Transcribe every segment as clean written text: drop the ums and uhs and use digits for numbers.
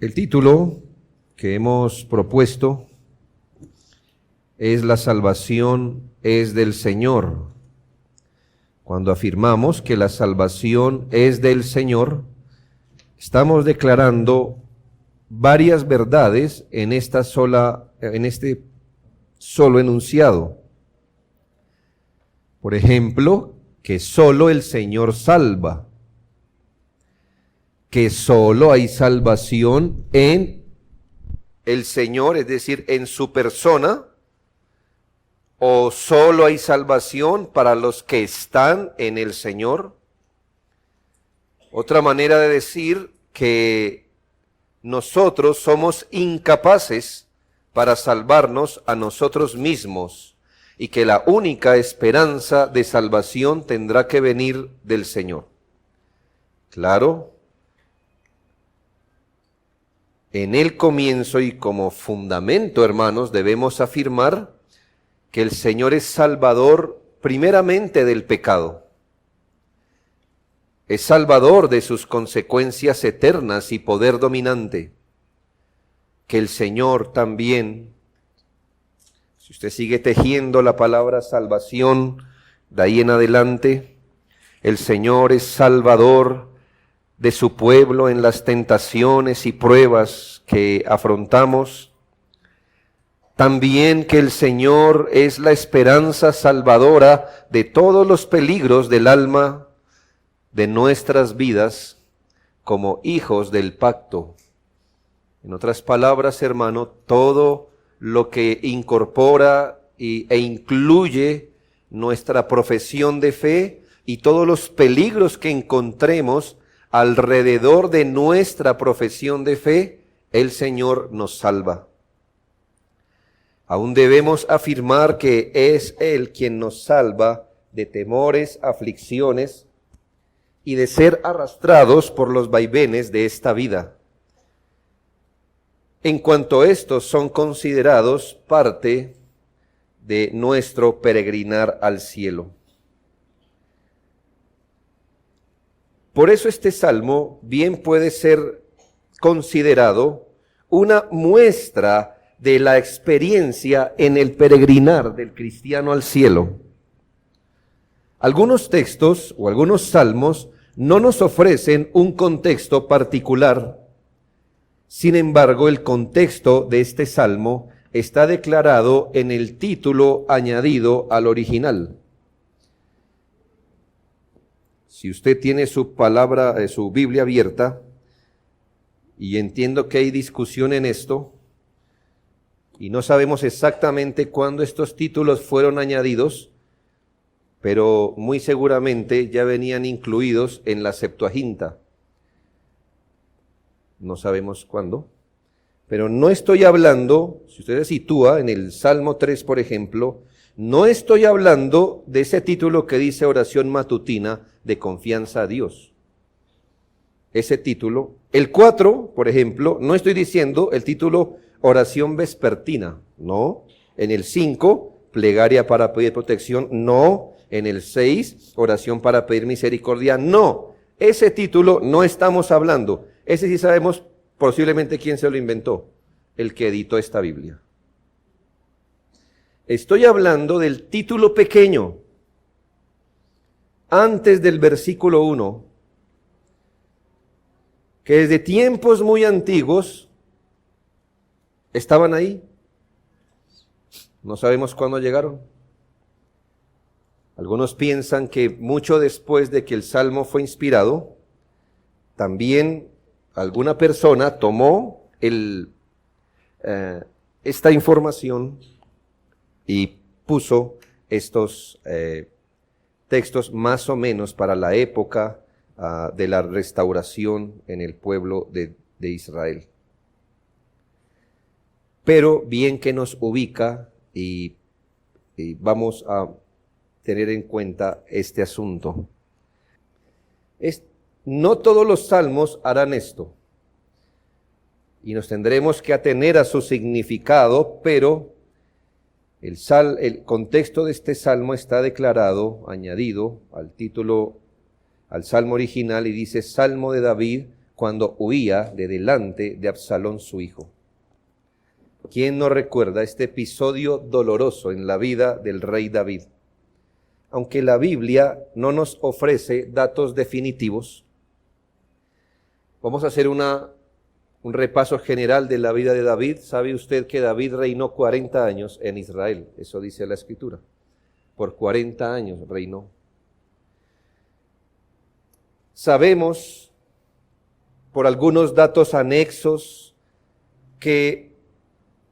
El título que hemos propuesto es La salvación es del Señor. Cuando afirmamos que la salvación es del Señor, estamos declarando varias verdades en este solo enunciado. Por ejemplo, que solo el Señor salva, que solo hay salvación en el Señor, es decir, en su persona, o solo hay salvación para los que están en el Señor. Otra manera de decir que nosotros somos incapaces para salvarnos a nosotros mismos y que la única esperanza de salvación tendrá que venir del Señor. Claro, en el comienzo y como fundamento, hermanos, debemos afirmar que el Señor es salvador primeramente del pecado. Es salvador de sus consecuencias eternas y poder dominante. Que el Señor también, si usted sigue tejiendo la palabra salvación, de ahí en adelante, el Señor es salvador de su pueblo en las tentaciones y pruebas que afrontamos. También que el Señor es la esperanza salvadora de todos los peligros del alma de nuestras vidas como hijos del pacto. En otras palabras, hermano, todo lo que incorpora e incluye nuestra profesión de fe y todos los peligros que encontremos alrededor de nuestra profesión de fe, el Señor nos salva. Aún debemos afirmar que es Él quien nos salva de temores, aflicciones y de ser arrastrados por los vaivenes de esta vida. En cuanto a estos son considerados parte de nuestro peregrinar al cielo. Por eso este salmo bien puede ser considerado una muestra de la experiencia en el peregrinar del cristiano al cielo. Algunos textos o algunos salmos no nos ofrecen un contexto particular. Sin embargo, el contexto de este salmo está declarado en el título añadido al original. Si usted tiene su Biblia abierta, y entiendo que hay discusión en esto, y no sabemos exactamente cuándo estos títulos fueron añadidos, pero muy seguramente ya venían incluidos en la Septuaginta. No sabemos cuándo, pero no estoy hablando, si usted se sitúa en el Salmo 3, por ejemplo, no estoy hablando de ese título que dice oración matutina de confianza a Dios. Ese título, el 4, por ejemplo, no estoy diciendo el título oración vespertina, no. En el 5, plegaria para pedir protección, no. En el 6, oración para pedir misericordia, no. Ese título no estamos hablando. Ese sí sabemos posiblemente quién se lo inventó, el que editó esta Biblia. Estoy hablando del título pequeño, antes del versículo 1, que desde tiempos muy antiguos estaban ahí. No sabemos cuándo llegaron. Algunos piensan que mucho después de que el Salmo fue inspirado, también alguna persona tomó esta información y puso estos textos más o menos para la época de la restauración en el pueblo de Israel. Pero bien que nos ubica y vamos a tener en cuenta este asunto. No todos los salmos harán esto, y nos tendremos que atener a su significado, pero el contexto de este salmo está declarado, añadido al título, al salmo original, y dice Salmo de David, cuando huía de delante de Absalón su hijo. ¿Quién no recuerda este episodio doloroso en la vida del rey David? Aunque la Biblia no nos ofrece datos definitivos, vamos a hacer un repaso general de la vida de David. ¿Sabe usted que David reinó 40 años en Israel? Eso dice la Escritura. Por 40 años reinó. Sabemos, por algunos datos anexos, que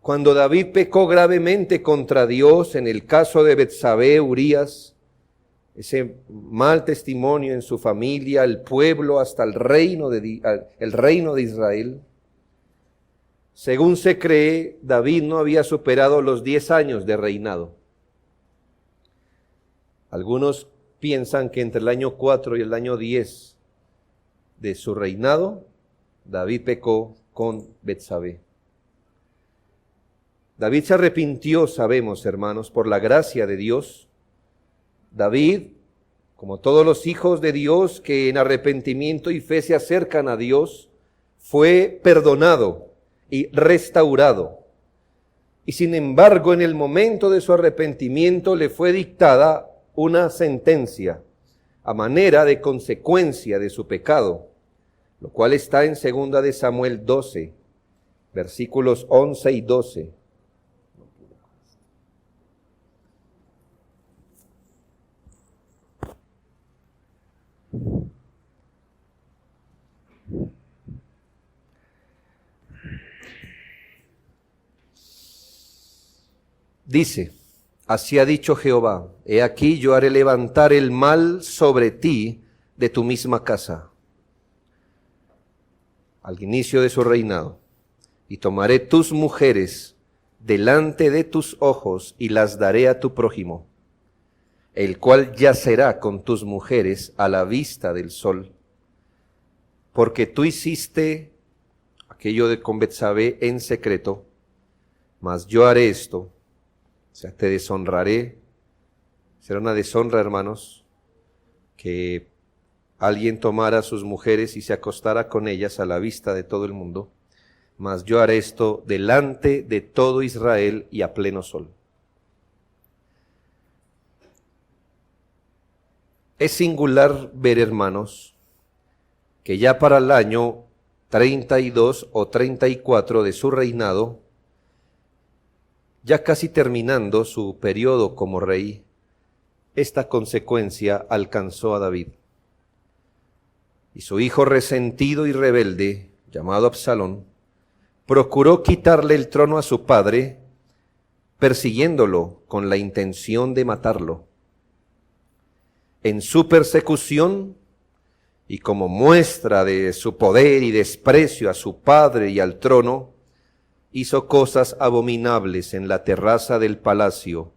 cuando David pecó gravemente contra Dios, en el caso de Betsabé, Urías, ese mal testimonio en su familia, el pueblo, hasta el reino de Israel, según se cree, David no había superado los 10 años de reinado. Algunos piensan que entre el año 4 y el año 10 de su reinado, David pecó con Betsabé. David se arrepintió, sabemos, hermanos, por la gracia de Dios. David, como todos los hijos de Dios que en arrepentimiento y fe se acercan a Dios, fue perdonado y restaurado. Y sin embargo, en el momento de su arrepentimiento le fue dictada una sentencia a manera de consecuencia de su pecado, lo cual está en 2 de Samuel 12, versículos 11 y 12. Dice: así ha dicho Jehová, he aquí yo haré levantar el mal sobre ti de tu misma casa, al inicio de su reinado, y tomaré tus mujeres delante de tus ojos y las daré a tu prójimo, el cual yacerá con tus mujeres a la vista del sol, porque tú hiciste aquello de con Betsabé en secreto, mas yo haré esto. O sea, te deshonraré. Será una deshonra, hermanos, que alguien tomara a sus mujeres y se acostara con ellas a la vista de todo el mundo. Mas yo haré esto delante de todo Israel y a pleno sol. Es singular ver, hermanos, que ya para el año 32 o 34 de su reinado, ya casi terminando su periodo como rey, esta consecuencia alcanzó a David. Y su hijo resentido y rebelde, llamado Absalón, procuró quitarle el trono a su padre, persiguiéndolo con la intención de matarlo. En su persecución, y como muestra de su poder y desprecio a su padre y al trono, hizo cosas abominables en la terraza del palacio,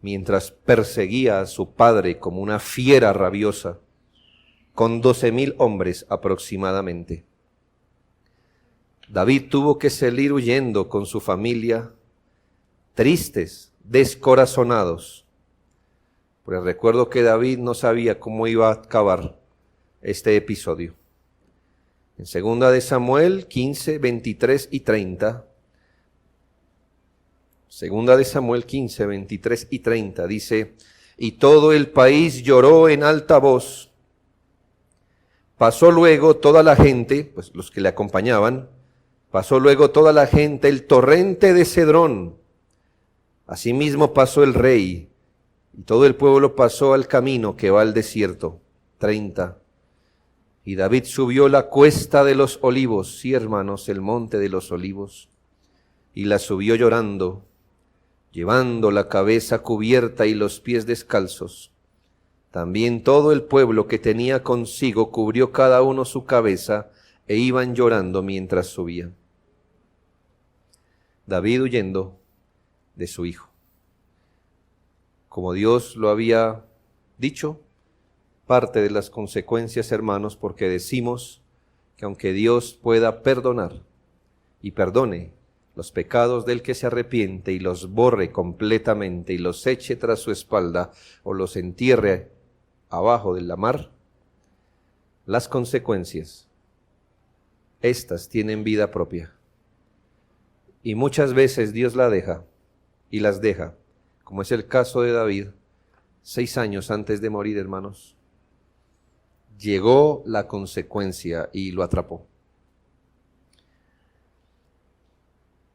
mientras perseguía a su padre como una fiera rabiosa, con 12,000 hombres aproximadamente. David tuvo que salir huyendo con su familia, tristes, descorazonados. Pues recuerdo que David no sabía cómo iba a acabar este episodio. En 2 de Samuel 15, 23 y 30, 2 de Samuel 15, 23 y 30 dice: y todo el país lloró en alta voz. Pasó luego toda la gente, pues los que le acompañaban, pasó luego toda la gente el torrente de Cedrón. Asimismo pasó el rey, y todo el pueblo pasó al camino que va al desierto. 30. Y David subió la cuesta de los olivos, sí, hermanos, el monte de los olivos, y la subió llorando, llevando la cabeza cubierta y los pies descalzos. También todo el pueblo que tenía consigo cubrió cada uno su cabeza, e iban llorando mientras subían. David huyendo de su hijo. Como Dios lo había dicho, parte de las consecuencias, hermanos, porque decimos que aunque Dios pueda perdonar y perdone los pecados del que se arrepiente y los borre completamente y los eche tras su espalda o los entierre abajo de la mar, las consecuencias estas tienen vida propia. Y muchas veces Dios la deja y las deja, como es el caso de David, 6 años antes de morir, hermanos. Llegó la consecuencia y lo atrapó.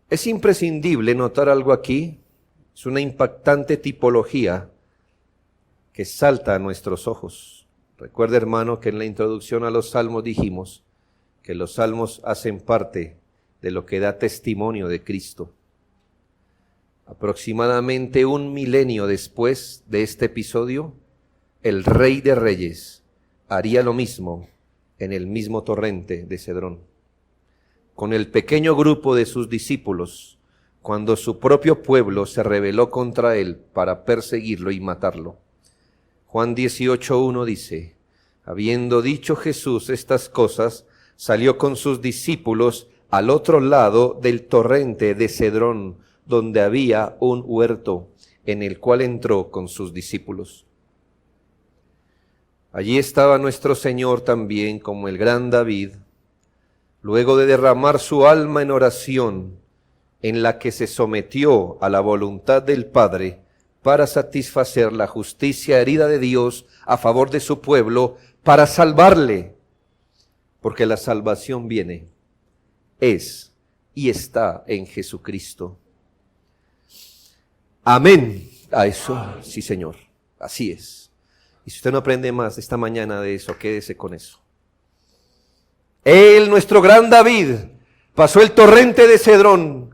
Es imprescindible notar algo aquí. Es una impactante tipología que salta a nuestros ojos. Recuerda, hermano, que en la introducción a los salmos dijimos que los salmos hacen parte de lo que da testimonio de Cristo. Aproximadamente 1 milenio después de este episodio, el Rey de Reyes haría lo mismo en el mismo torrente de Cedrón, con el pequeño grupo de sus discípulos, cuando su propio pueblo se rebeló contra él para perseguirlo y matarlo. Juan 18:1 dice: habiendo dicho Jesús estas cosas, salió con sus discípulos al otro lado del torrente de Cedrón, donde había un huerto, en el cual entró con sus discípulos. Allí estaba nuestro Señor también, como el gran David, luego de derramar su alma en oración, en la que se sometió a la voluntad del Padre para satisfacer la justicia herida de Dios a favor de su pueblo, para salvarle, porque la salvación viene, es y está en Jesucristo. Amén. A eso, sí, Señor, así es. Y si usted no aprende más esta mañana de eso, quédese con eso. Él, nuestro gran David, pasó el torrente de Cedrón,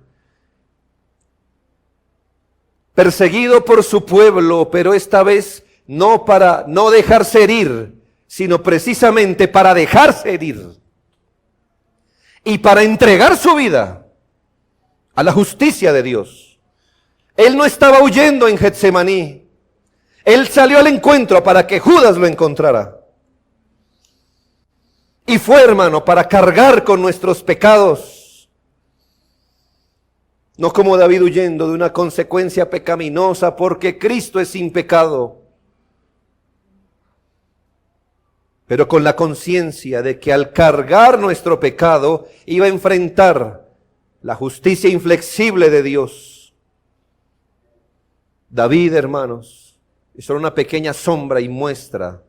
perseguido por su pueblo, pero esta vez no para no dejarse herir, sino precisamente para dejarse herir y para entregar su vida a la justicia de Dios. Él no estaba huyendo en Getsemaní. Él salió al encuentro para que Judas lo encontrara. Y fue, hermano, para cargar con nuestros pecados. No como David huyendo de una consecuencia pecaminosa, porque Cristo es sin pecado. Pero con la conciencia de que al cargar nuestro pecado iba a enfrentar la justicia inflexible de Dios. David, hermanos, es solo una pequeña sombra y muestra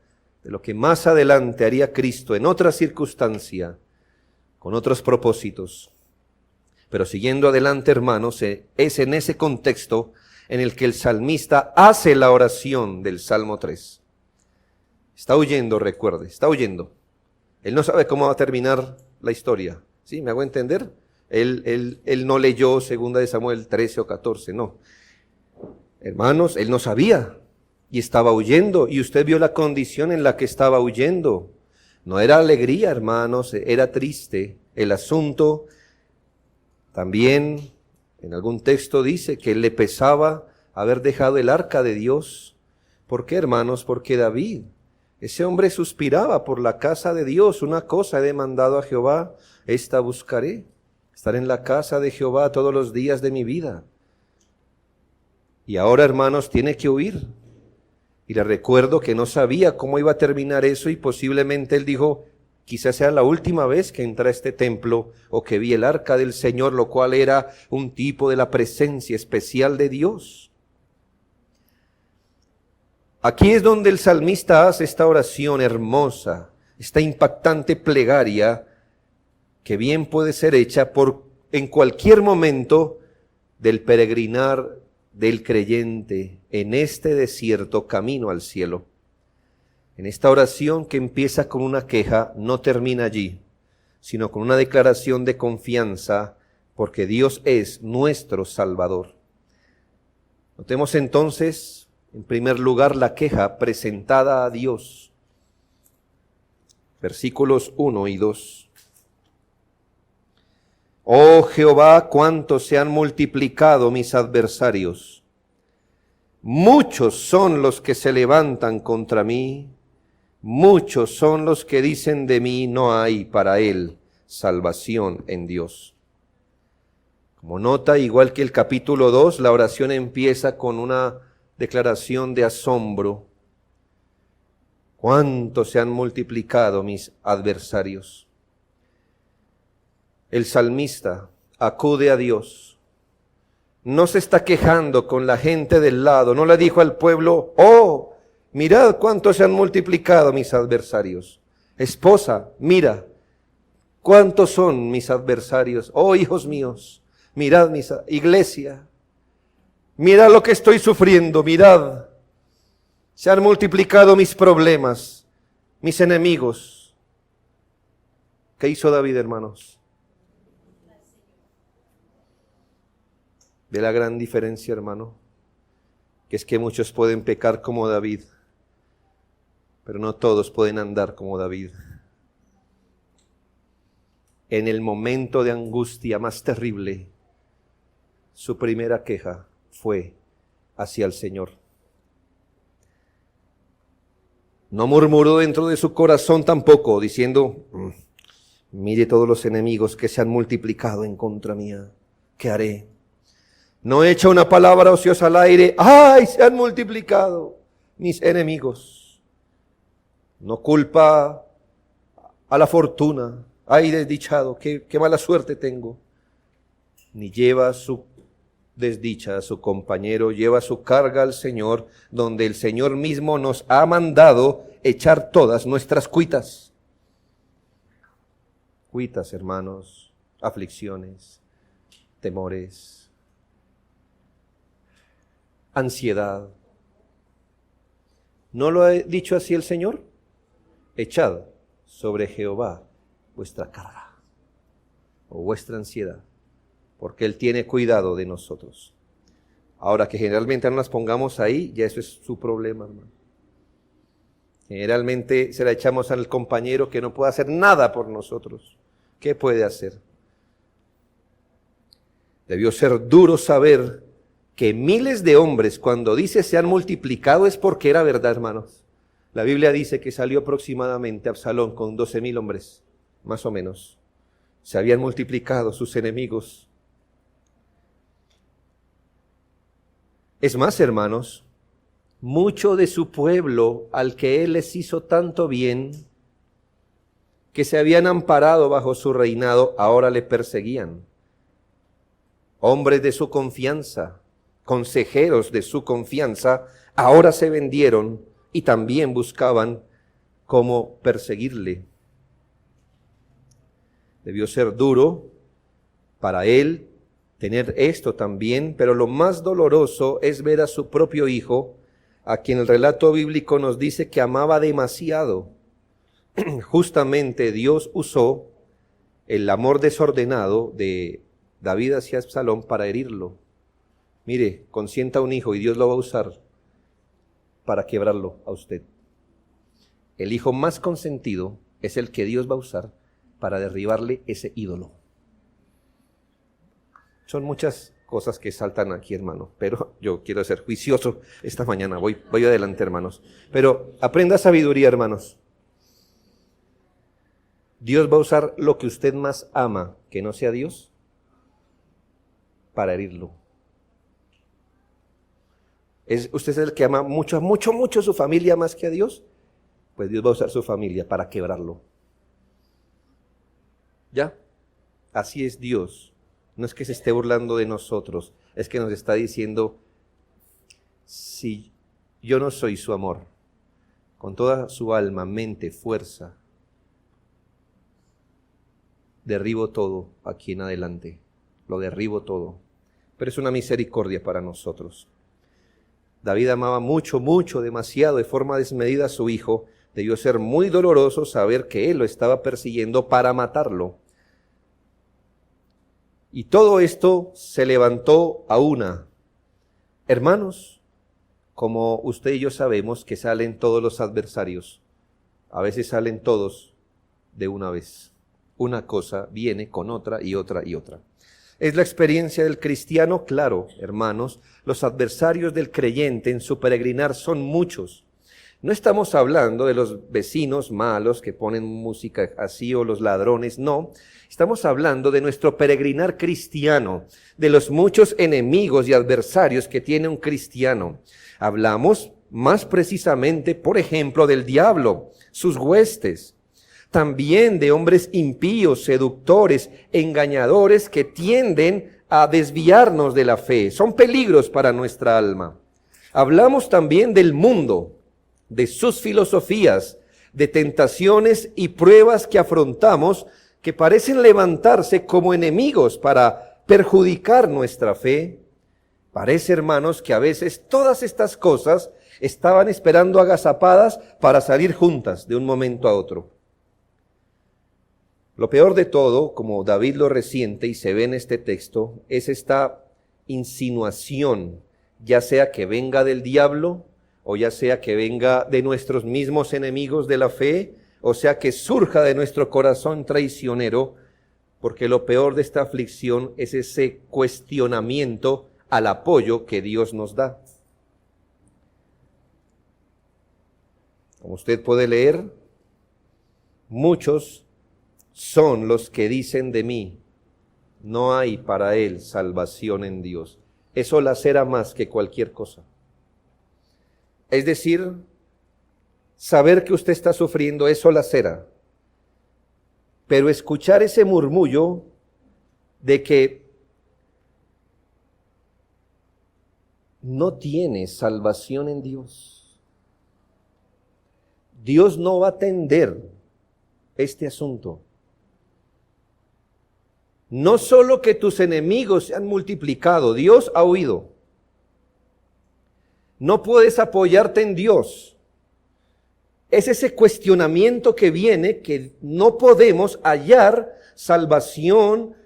de lo que más adelante haría Cristo en otra circunstancia, con otros propósitos. Pero siguiendo adelante, hermanos, es en ese contexto en el que el salmista hace la oración del Salmo 3. Está huyendo, recuerde, está huyendo. Él no sabe cómo va a terminar la historia. ¿Sí? ¿Me hago entender? Él no leyó 2 de Samuel 13 o 14, no. Hermanos, él no sabía y estaba huyendo, y usted vio la condición en la que estaba huyendo. No era alegría, hermanos, era triste. El asunto también en algún texto dice que le pesaba haber dejado el arca de Dios. ¿Por qué, hermanos? Porque David, ese hombre, suspiraba por la casa de Dios. Una cosa he demandado a Jehová, esta buscaré: estar en la casa de Jehová todos los días de mi vida. Y ahora, hermanos, tiene que huir. Y le recuerdo que no sabía cómo iba a terminar eso, y posiblemente él dijo: quizás sea la última vez que entré a este templo o que vi el arca del Señor, lo cual era un tipo de la presencia especial de Dios. Aquí es donde el salmista hace esta oración hermosa, esta impactante plegaria, que bien puede ser hecha en cualquier momento del peregrinar del creyente en este desierto camino al cielo. En esta oración, que empieza con una queja, no termina allí, sino con una declaración de confianza, porque Dios es nuestro Salvador. Notemos entonces, en primer lugar, la queja presentada a Dios. Versículos 1 y 2. Oh Jehová, cuánto se han multiplicado mis adversarios. Muchos son los que se levantan contra mí. Muchos son los que dicen de mí: no hay para él salvación en Dios. Como nota, igual que el capítulo 2, la oración empieza con una declaración de asombro. Cuánto se han multiplicado mis adversarios. El salmista acude a Dios. No se está quejando con la gente del lado. No le dijo al pueblo, oh, mirad cuánto se han multiplicado mis adversarios. Esposa, mira, cuántos son mis adversarios. Oh, hijos míos, mirad iglesia. Mirad lo que estoy sufriendo, mirad. Se han multiplicado mis problemas, mis enemigos. ¿Qué hizo David, hermanos? ¿Ve la gran diferencia, hermano? Que es que muchos pueden pecar como David, pero no todos pueden andar como David. En el momento de angustia más terrible, su primera queja fue hacia el Señor. No murmuró dentro de su corazón tampoco, diciendo, mire todos los enemigos que se han multiplicado en contra mía, ¿qué haré? No echa una palabra ociosa al aire, ¡ay, se han multiplicado mis enemigos! No culpa a la fortuna, ¡ay, desdichado, qué mala suerte tengo! Ni lleva su desdicha a su compañero, lleva su carga al Señor, donde el Señor mismo nos ha mandado echar todas nuestras cuitas. Cuitas, hermanos, aflicciones, temores, ansiedad. ¿No lo ha dicho así el Señor? Echad sobre Jehová vuestra carga o vuestra ansiedad, porque Él tiene cuidado de nosotros. Ahora, que generalmente no las pongamos ahí, ya eso es su problema, hermano. Generalmente se la echamos al compañero que no puede hacer nada por nosotros. ¿Qué puede hacer? Debió ser duro saber que miles de hombres, cuando dice se han multiplicado, es porque era verdad, hermanos. La Biblia dice que salió aproximadamente Absalón con 12,000 hombres, más o menos. Se habían multiplicado sus enemigos. Es más, hermanos, mucho de su pueblo al que Él les hizo tanto bien, que se habían amparado bajo su reinado, ahora le perseguían. Hombres de su confianza, consejeros de su confianza, ahora se vendieron y también buscaban cómo perseguirle. Debió ser duro para él tener esto también, pero lo más doloroso es ver a su propio hijo, a quien el relato bíblico nos dice que amaba demasiado. Justamente Dios usó el amor desordenado de David hacia Absalón para herirlo. Mire, consienta un hijo y Dios lo va a usar para quebrarlo a usted. El hijo más consentido es el que Dios va a usar para derribarle ese ídolo. Son muchas cosas que saltan aquí, hermano, pero yo quiero ser juicioso esta mañana. Voy adelante, hermanos. Pero aprenda sabiduría, hermanos. Dios va a usar lo que usted más ama, que no sea Dios, para herirlo. ¿Usted es el que ama mucho, mucho, mucho su familia más que a Dios? Pues Dios va a usar su familia para quebrarlo. ¿Ya? Así es Dios. No es que se esté burlando de nosotros, es que nos está diciendo, si yo no soy su amor, con toda su alma, mente, fuerza, derribo todo aquí en adelante, lo derribo todo. Pero es una misericordia para nosotros. David amaba mucho, mucho, demasiado, de forma desmedida a su hijo. Debió ser muy doloroso saber que él lo estaba persiguiendo para matarlo. Y todo esto se levantó a una. Hermanos, como usted y yo sabemos que salen todos los adversarios, a veces salen todos de una vez. Una cosa viene con otra y otra y otra. ¿Es la experiencia del cristiano? Claro, hermanos, los adversarios del creyente en su peregrinar son muchos. No estamos hablando de los vecinos malos que ponen música así o los ladrones, no. Estamos hablando de nuestro peregrinar cristiano, de los muchos enemigos y adversarios que tiene un cristiano. Hablamos más precisamente, por ejemplo, del diablo, sus huestes. también de hombres impíos, seductores, engañadores que tienden a desviarnos de la fe. Son peligros para nuestra alma. Hablamos también del mundo, de sus filosofías, de tentaciones y pruebas que afrontamos que parecen levantarse como enemigos para perjudicar nuestra fe. Parece, hermanos, que a veces todas estas cosas estaban esperando agazapadas para salir juntas de un momento a otro. Lo peor de todo, como David lo resiente y se ve en este texto, es esta insinuación, ya sea que venga del diablo, o ya sea que venga de nuestros mismos enemigos de la fe, o sea que surja de nuestro corazón traicionero, porque lo peor de esta aflicción es ese cuestionamiento al apoyo que Dios nos da. Como usted puede leer, muchos son los que dicen de mí, no hay para él salvación en Dios. Eso lacera más que cualquier cosa. Es decir, saber que usted está sufriendo, eso lacera. Pero escuchar ese murmullo de que no tiene salvación en Dios. Dios no va a atender este asunto. No solo que tus enemigos se han multiplicado, Dios ha huido. No puedes apoyarte en Dios. Es ese cuestionamiento que viene, que no podemos hallar salvación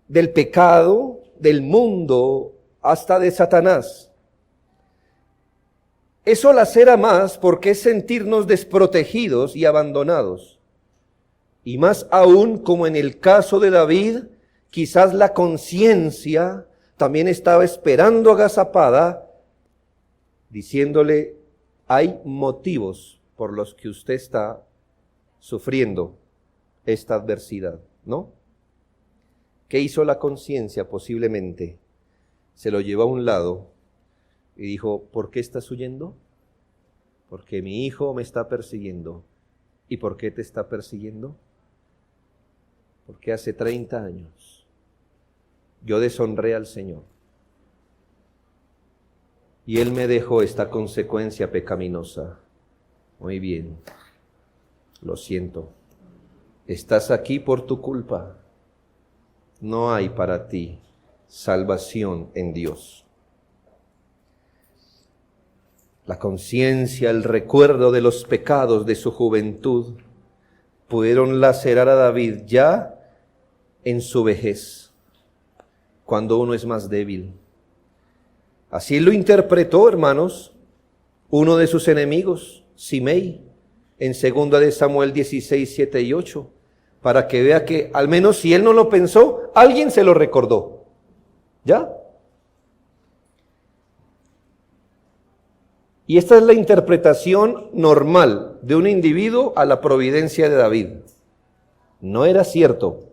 del pecado, del mundo, hasta de Satanás. Eso lacera más porque es sentirnos desprotegidos y abandonados. Y más aún, como en el caso de David, quizás la conciencia también estaba esperando agazapada, diciéndole, hay motivos por los que usted está sufriendo esta adversidad, ¿no? ¿Qué hizo la conciencia? Posiblemente se lo llevó a un lado y dijo, ¿por qué estás huyendo? Porque mi hijo me está persiguiendo. ¿Y por qué te está persiguiendo? Porque hace 30 años yo deshonré al Señor. Y Él me dejó esta consecuencia pecaminosa. Muy bien, lo siento. Estás aquí por tu culpa. No hay para ti salvación en Dios. La conciencia, el recuerdo de los pecados de su juventud pudieron lacerar a David ya en su vejez, cuando uno es más débil. Así lo interpretó, hermanos, uno de sus enemigos, Simei, en 2 de Samuel 16, 7 y 8, para que vea que, al menos si él no lo pensó, alguien se lo recordó. ¿Ya? Y esta es la interpretación normal de un individuo a la providencia de David. No era cierto,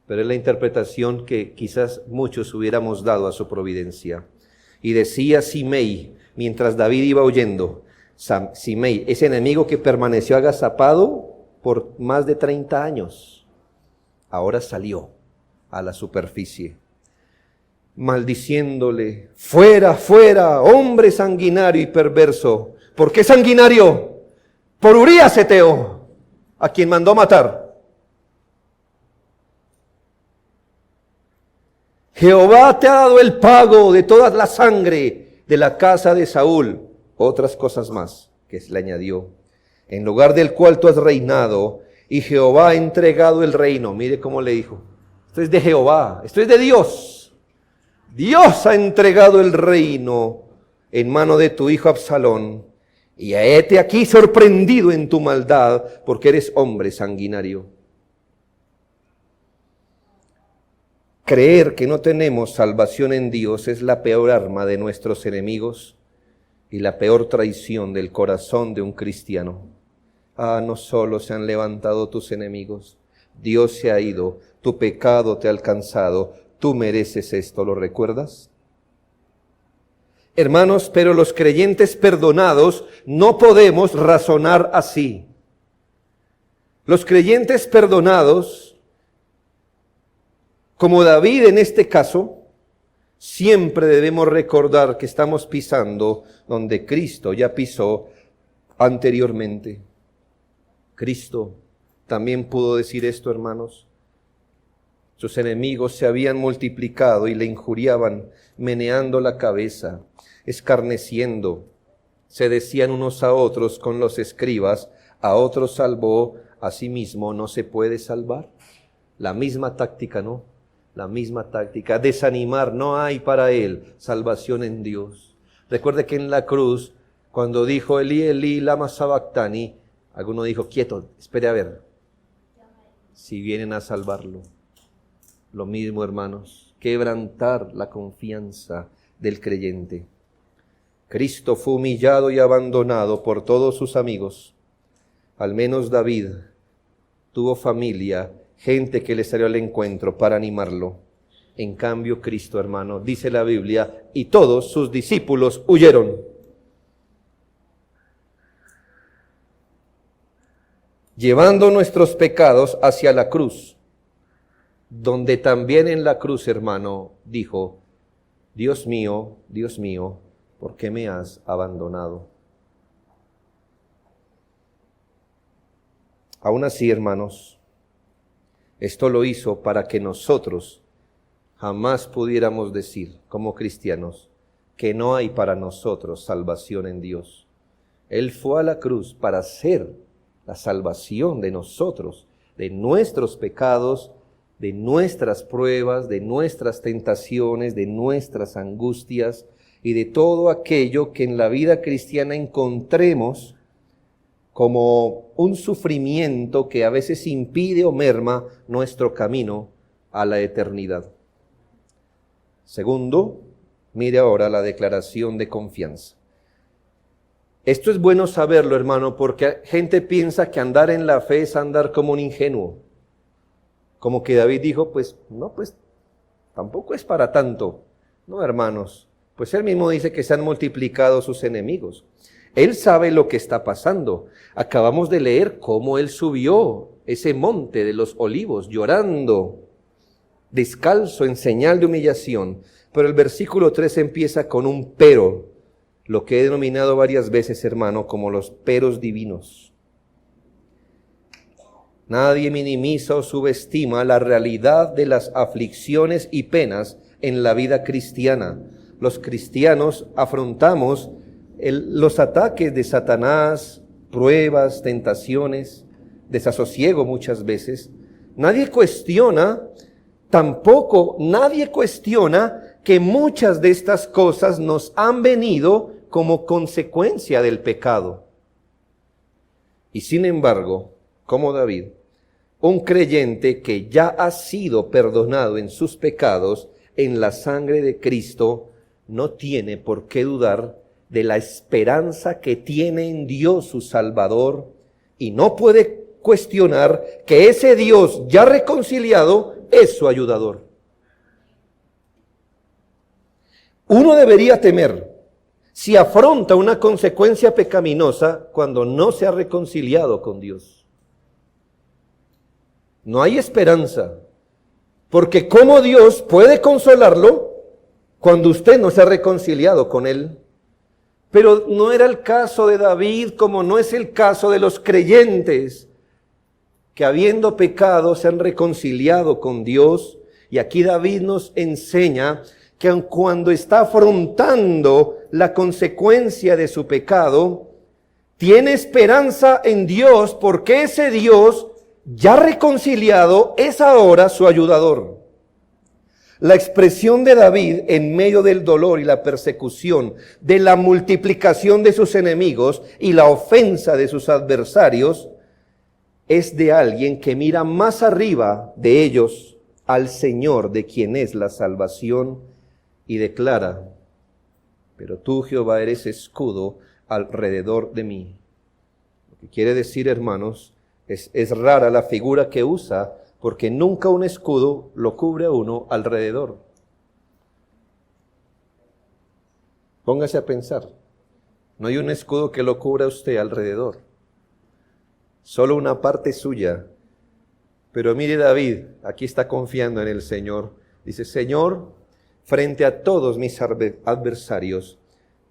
pero es la interpretación que quizás muchos hubiéramos dado a su providencia. Y decía Simei, mientras David iba huyendo, Simei, ese enemigo que permaneció agazapado por más de 30 años, ahora salió a la superficie, maldiciéndole, fuera, fuera, hombre sanguinario y perverso. ¿Por qué sanguinario? Por Urías Eteo, a quien mandó matar. Jehová te ha dado el pago de toda la sangre de la casa de Saúl. Otras cosas más que le añadió. En lugar del cual tú has reinado, y Jehová ha entregado el reino. Mire cómo le dijo. Esto es de Jehová, esto es de Dios. Dios ha entregado el reino en mano de tu hijo Absalón. Y hete aquí sorprendido en tu maldad, porque eres hombre sanguinario. Creer que no tenemos salvación en Dios es la peor arma de nuestros enemigos y la peor traición del corazón de un cristiano. No solo se han levantado tus enemigos, Dios se ha ido, tu pecado te ha alcanzado, tú mereces esto, ¿lo recuerdas? Hermanos, pero los creyentes perdonados no podemos razonar así. Los creyentes perdonados, como David en este caso, siempre debemos recordar que estamos pisando donde Cristo ya pisó anteriormente. Cristo también pudo decir esto, hermanos. Sus enemigos se habían multiplicado y le injuriaban, meneando la cabeza, escarneciendo. Se decían unos a otros con los escribas, a otros salvó, a sí mismo no se puede salvar. La misma táctica, ¿no? La misma táctica, desanimar, no hay para él salvación en Dios. Recuerde que en la cruz, cuando dijo Elí, Elí, lama sabactani, alguno dijo, quieto, espere a ver si vienen a salvarlo. Lo mismo, hermanos, quebrantar la confianza del creyente. Cristo fue humillado y abandonado por todos sus amigos. Al menos David tuvo familia, gente que le salió al encuentro para animarlo. En cambio, Cristo, hermano, dice la Biblia, y todos sus discípulos huyeron. Llevando nuestros pecados hacia la cruz, donde también en la cruz, hermano, dijo, Dios mío, ¿por qué me has abandonado? Aún así, hermanos, esto lo hizo para que nosotros jamás pudiéramos decir, como cristianos, que no hay para nosotros salvación en Dios. Él fue a la cruz para hacer la salvación de nosotros, de nuestros pecados, de nuestras pruebas, de nuestras tentaciones, de nuestras angustias y de todo aquello que en la vida cristiana encontremos como un sufrimiento que a veces impide o merma nuestro camino a la eternidad. Segundo, mire ahora la declaración de confianza. Esto es bueno saberlo, hermano, porque gente piensa que andar en la fe es andar como un ingenuo. Como que David dijo, pues tampoco es para tanto. No, hermanos, pues él mismo dice que se han multiplicado sus enemigos. Él sabe lo que está pasando. Acabamos de leer cómo él subió ese monte de los olivos, llorando, descalzo, en señal de humillación. Pero el versículo 3 empieza con un pero, lo que he denominado varias veces, hermano, como los peros divinos. Nadie minimiza o subestima la realidad de las aflicciones y penas en la vida cristiana. Los cristianos afrontamos los ataques de Satanás, pruebas, tentaciones, desasosiego muchas veces. Nadie cuestiona que muchas de estas cosas nos han venido como consecuencia del pecado. Y sin embargo, como David, un creyente que ya ha sido perdonado en sus pecados en la sangre de Cristo, no tiene por qué dudar de la esperanza que tiene en Dios su Salvador y no puede cuestionar que ese Dios ya reconciliado es su ayudador. Uno debería temer si afronta una consecuencia pecaminosa cuando no se ha reconciliado con Dios. No hay esperanza, porque ¿cómo Dios puede consolarlo cuando usted no se ha reconciliado con Él? Pero no era el caso de David, como no es el caso de los creyentes, que habiendo pecado se han reconciliado con Dios. Y aquí David nos enseña que aun cuando está afrontando la consecuencia de su pecado, tiene esperanza en Dios, porque ese Dios ya reconciliado es ahora su ayudador. La expresión de David en medio del dolor y la persecución, de la multiplicación de sus enemigos y la ofensa de sus adversarios, es de alguien que mira más arriba de ellos al Señor, de quien es la salvación, y declara: pero tú, Jehová, eres escudo alrededor de mí. Lo que quiere decir, hermanos, es rara la figura que usa, porque nunca un escudo lo cubre a uno alrededor. Póngase a pensar, no hay un escudo que lo cubra a usted alrededor. solo una parte suya. Pero mire David, aquí está confiando en el Señor. Dice, Señor, frente a todos mis adversarios,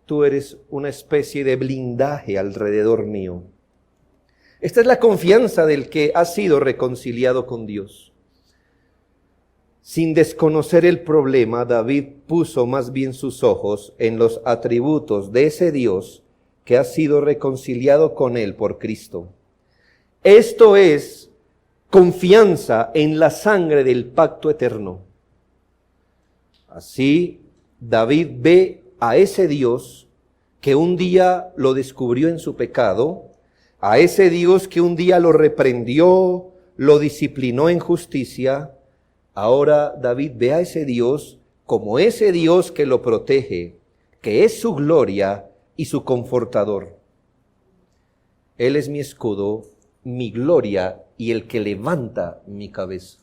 tú eres una especie de blindaje alrededor mío. Esta es la confianza del que ha sido reconciliado con Dios. Sin desconocer el problema, David puso más bien sus ojos en los atributos de ese Dios que ha sido reconciliado con él por Cristo. Esto es confianza en la sangre del pacto eterno. Así, David ve a ese Dios que un día lo descubrió en su pecado, a ese Dios que un día lo reprendió, lo disciplinó en justicia. Ahora David ve a ese Dios como ese Dios que lo protege, que es su gloria y su confortador. Él es mi escudo, mi gloria y el que levanta mi cabeza.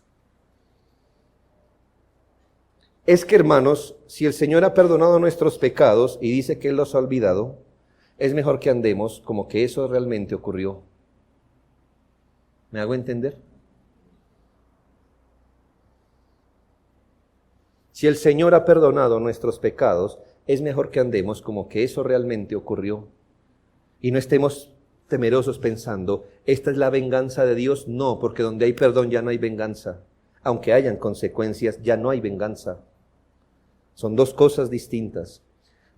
Es que, hermanos, si el Señor ha perdonado nuestros pecados y dice que Él los ha olvidado, es mejor que andemos como que eso realmente ocurrió. ¿Me hago entender? Si el Señor ha perdonado nuestros pecados, es mejor que andemos como que eso realmente ocurrió. Y no estemos temerosos pensando, ¿esta es la venganza de Dios? No, porque donde hay perdón ya no hay venganza. Aunque hayan consecuencias, ya no hay venganza. Son dos cosas distintas.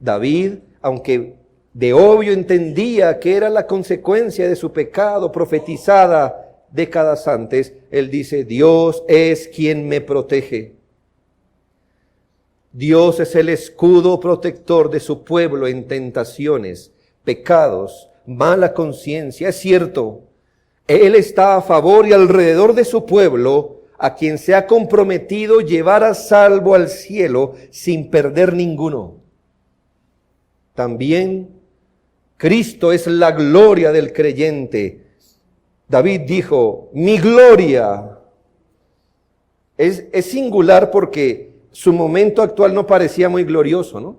David, aunque de obvio entendía que era la consecuencia de su pecado profetizada décadas antes, él dice, Dios es quien me protege. Dios es el escudo protector de su pueblo en tentaciones, pecados, mala conciencia. Es cierto, Él está a favor y alrededor de su pueblo, a quien se ha comprometido llevar a salvo al cielo sin perder ninguno. También Cristo es la gloria del creyente. David dijo, mi gloria. Es singular porque su momento actual no parecía muy glorioso, ¿no?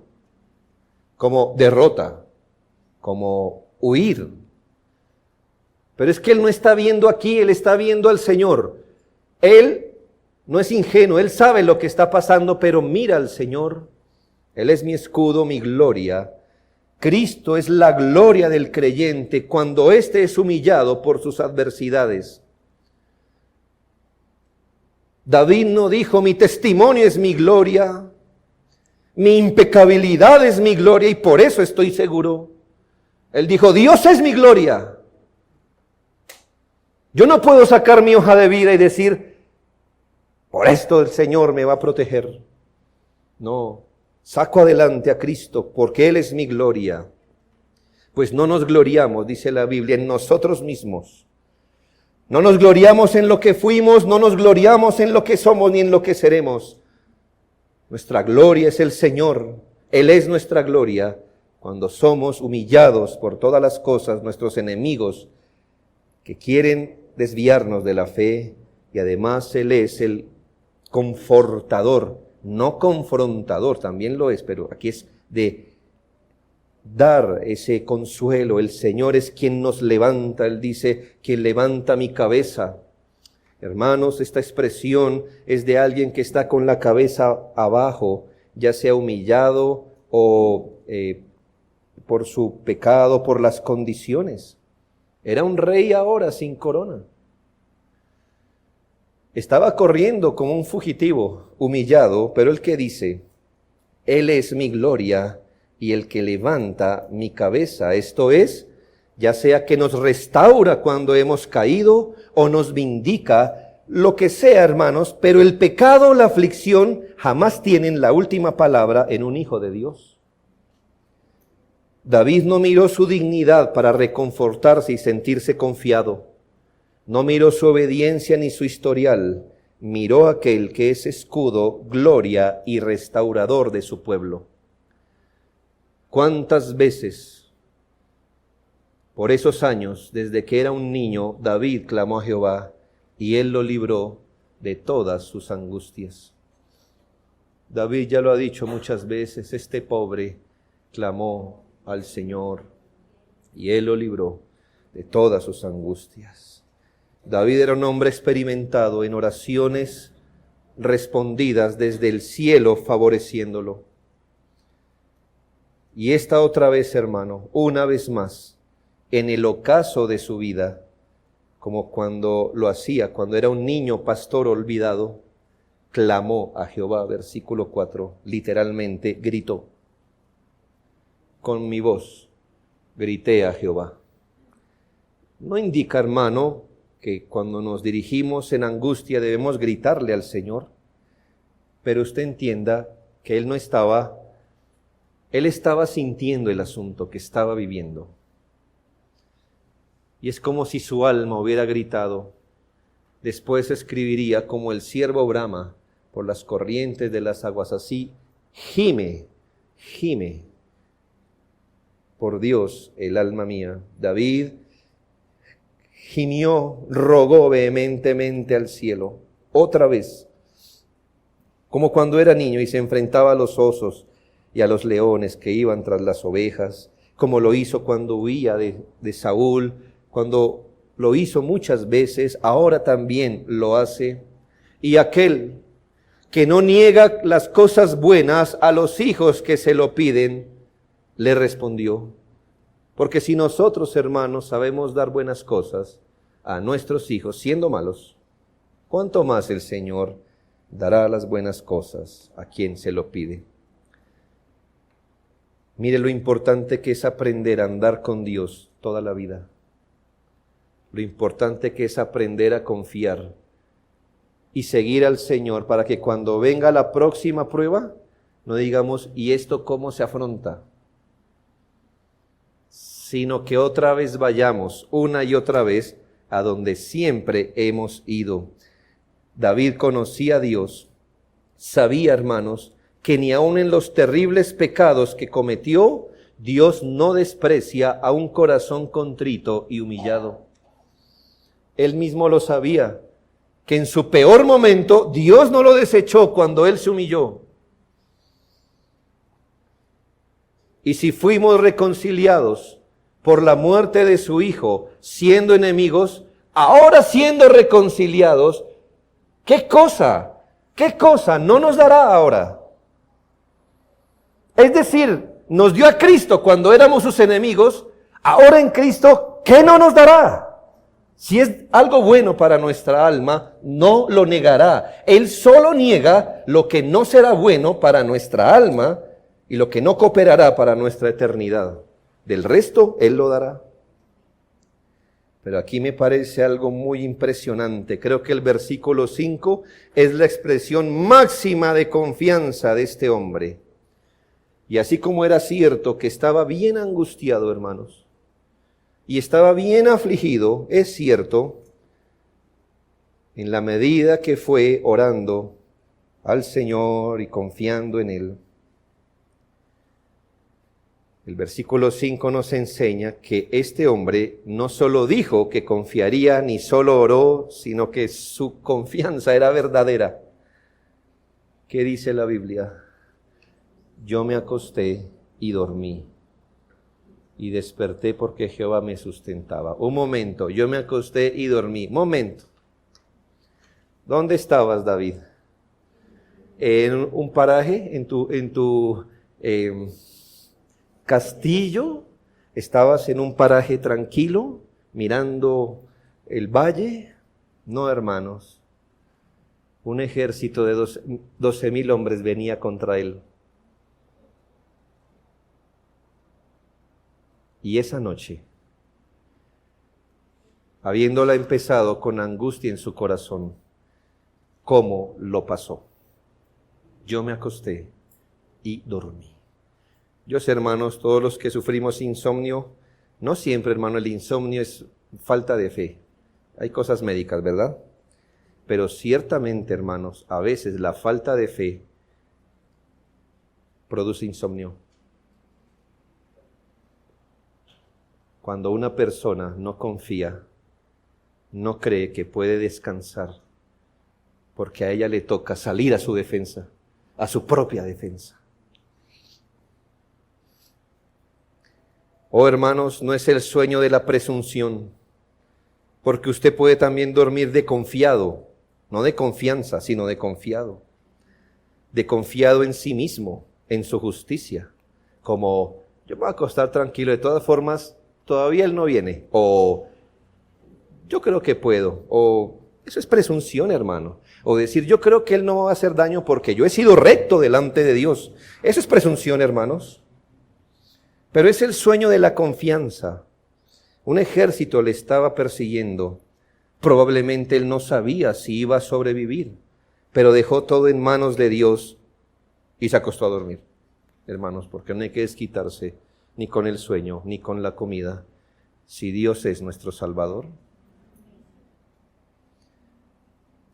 Como derrota, como huir. Pero es que él no está viendo aquí, él está viendo al Señor. Él no es ingenuo, él sabe lo que está pasando, pero mira al Señor. Él es mi escudo, mi gloria. Cristo es la gloria del creyente cuando éste es humillado por sus adversidades. David no dijo, mi testimonio es mi gloria, mi impecabilidad es mi gloria y por eso estoy seguro. Él dijo, Dios es mi gloria. Yo no puedo sacar mi hoja de vida y decir, por esto el Señor me va a proteger. No, saco adelante a Cristo porque Él es mi gloria. Pues no nos gloriamos, dice la Biblia, en nosotros mismos. No nos gloriamos en lo que fuimos, no nos gloriamos en lo que somos ni en lo que seremos. Nuestra gloria es el Señor, Él es nuestra gloria. Cuando somos humillados por todas las cosas, nuestros enemigos que quieren desviarnos de la fe, y además Él es el confortador, no confrontador, también lo es, pero aquí es de dar ese consuelo. El Señor es quien nos levanta, Él dice, quien levanta mi cabeza. Hermanos, esta expresión es de alguien que está con la cabeza abajo, ya sea humillado o por su pecado, por las condiciones. Era un rey ahora sin corona. Estaba corriendo como un fugitivo, humillado, pero el que dice, Él es mi gloria y el que levanta mi cabeza. Esto es, ya sea que nos restaura cuando hemos caído o nos vindica, lo que sea, hermanos, pero el pecado o la aflicción jamás tienen la última palabra en un hijo de Dios. David no miró su dignidad para reconfortarse y sentirse confiado. No miró su obediencia ni su historial. Miró a aquel que es escudo, gloria y restaurador de su pueblo. ¿Cuántas veces, por esos años, desde que era un niño, David clamó a Jehová y Él lo libró de todas sus angustias? David ya lo ha dicho muchas veces, este pobre clamó al Señor y Él lo libró de todas sus angustias. David era un hombre experimentado en oraciones respondidas desde el cielo, favoreciéndolo. Y esta otra vez, hermano, una vez más, en el ocaso de su vida, como cuando lo hacía, cuando era un niño pastor olvidado, clamó a Jehová, versículo 4, literalmente gritó. Con mi voz grité a Jehová. No indica, hermano, que cuando nos dirigimos en angustia debemos gritarle al Señor, pero usted entienda que él estaba sintiendo el asunto que estaba viviendo. Y es como si su alma hubiera gritado. Después escribiría, como el ciervo brama por las corrientes de las aguas, así gime por Dios el alma mía. David gimió, rogó vehementemente al cielo, otra vez, como cuando era niño y se enfrentaba a los osos y a los leones que iban tras las ovejas, como lo hizo cuando huía de Saúl, cuando lo hizo muchas veces, ahora también lo hace. Y aquel que no niega las cosas buenas a los hijos que se lo piden, le respondió. Porque si nosotros, hermanos, sabemos dar buenas cosas a nuestros hijos, siendo malos, ¿cuánto más el Señor dará las buenas cosas a quien se lo pide? Mire lo importante que es aprender a andar con Dios toda la vida. Lo importante que es aprender a confiar y seguir al Señor para que cuando venga la próxima prueba, no digamos, ¿y esto cómo se afronta? Sino que otra vez vayamos una y otra vez a donde siempre hemos ido. David conocía a Dios, sabía, hermanos, que ni aun en los terribles pecados que cometió, Dios no desprecia a un corazón contrito y humillado. Él mismo lo sabía, que en su peor momento Dios no lo desechó cuando él se humilló. Y si fuimos reconciliados por la muerte de su Hijo, siendo enemigos, ahora siendo reconciliados, ¿qué cosa no nos dará ahora? Es decir, nos dio a Cristo cuando éramos sus enemigos, ahora en Cristo, ¿qué no nos dará? Si es algo bueno para nuestra alma, no lo negará. Él solo niega lo que no será bueno para nuestra alma y lo que no cooperará para nuestra eternidad. Del resto, Él lo dará. Pero aquí me parece algo muy impresionante. Creo que el versículo 5 es la expresión máxima de confianza de este hombre. Y así como era cierto que estaba bien angustiado, hermanos, y estaba bien afligido, es cierto, en la medida que fue orando al Señor y confiando en Él. El versículo 5 nos enseña que este hombre no solo dijo que confiaría, ni solo oró, sino que su confianza era verdadera. ¿Qué dice la Biblia? Yo me acosté y dormí, y desperté porque Jehová me sustentaba. Un momento, yo me acosté y dormí. Momento. ¿Dónde estabas, David? ¿En un paraje? ¿En tu castillo? ¿Estabas en un paraje tranquilo, mirando el valle? No, hermanos. Un ejército de 12,000 hombres venía contra él. Y esa noche, habiéndola empezado con angustia en su corazón, ¿cómo lo pasó? Yo me acosté y dormí. Yo sé, hermanos, todos los que sufrimos insomnio, no siempre, hermano, el insomnio es falta de fe. Hay cosas médicas, ¿verdad? Pero ciertamente, hermanos, a veces la falta de fe produce insomnio. Cuando una persona no confía, no cree que puede descansar, porque a ella le toca salir a su defensa, a su propia defensa. Oh hermanos, no es el sueño de la presunción, porque usted puede también dormir de confiado, no de confianza, sino de confiado en sí mismo, en su justicia, como yo me voy a acostar tranquilo, de todas formas, todavía él no viene, o yo creo que puedo, o eso es presunción, hermano, o decir yo creo que él no me va a hacer daño porque yo he sido recto delante de Dios, eso es presunción, hermanos, pero es el sueño de la confianza. Un ejército le estaba persiguiendo, probablemente él no sabía si iba a sobrevivir, pero dejó todo en manos de Dios y se acostó a dormir, hermanos, porque no hay que desquitarse ni con el sueño, ni con la comida, si Dios es nuestro Salvador.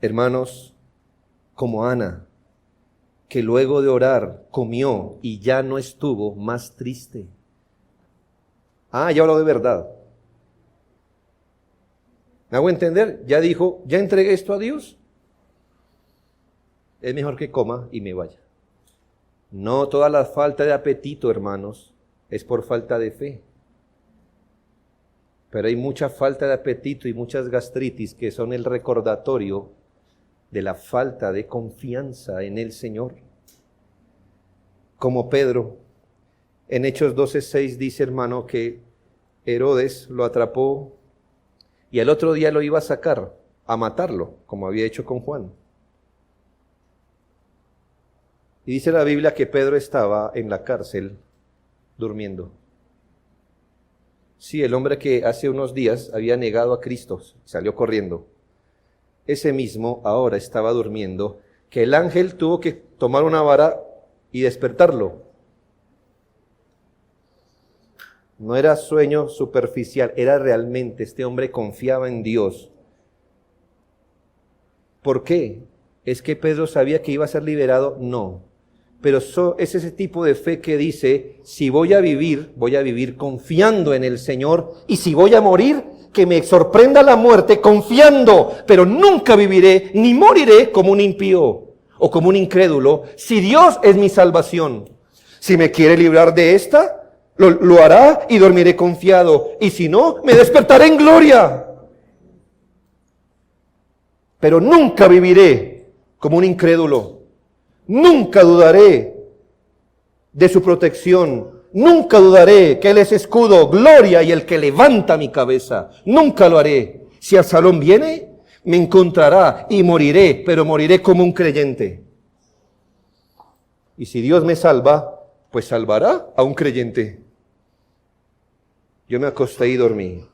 Hermanos, como Ana, que luego de orar comió y ya no estuvo más triste. Ya habló de verdad. ¿Me hago entender? Ya dijo, ya entregué esto a Dios. Es mejor que coma y me vaya. No toda la falta de apetito, hermanos, es por falta de fe. Pero hay mucha falta de apetito y muchas gastritis que son el recordatorio de la falta de confianza en el Señor. Como Pedro, en Hechos 12:6 dice, hermano, que Herodes lo atrapó y al otro día lo iba a sacar, a matarlo, como había hecho con Juan. Y dice la Biblia que Pedro estaba en la cárcel durmiendo. Sí, el hombre que hace unos días había negado a Cristo, salió corriendo. Ese mismo ahora estaba durmiendo, que el ángel tuvo que tomar una vara y despertarlo. No era sueño superficial, era realmente, este hombre confiaba en Dios. ¿Por qué? ¿Es que Pedro sabía que iba a ser liberado? No. Pero es ese tipo de fe que dice, si voy a vivir confiando en el Señor, y si voy a morir, que me sorprenda la muerte confiando, pero nunca viviré ni moriré como un impío o como un incrédulo, si Dios es mi salvación. Si me quiere librar de esta, lo hará y dormiré confiado, y si no, me despertaré en gloria. Pero nunca viviré como un incrédulo, nunca dudaré de su protección, nunca dudaré que Él es escudo, gloria y el que levanta mi cabeza, nunca lo haré. Si Absalón viene, me encontrará y moriré, pero moriré como un creyente. Y si Dios me salva, pues salvará a un creyente. Yo me acosté y dormí.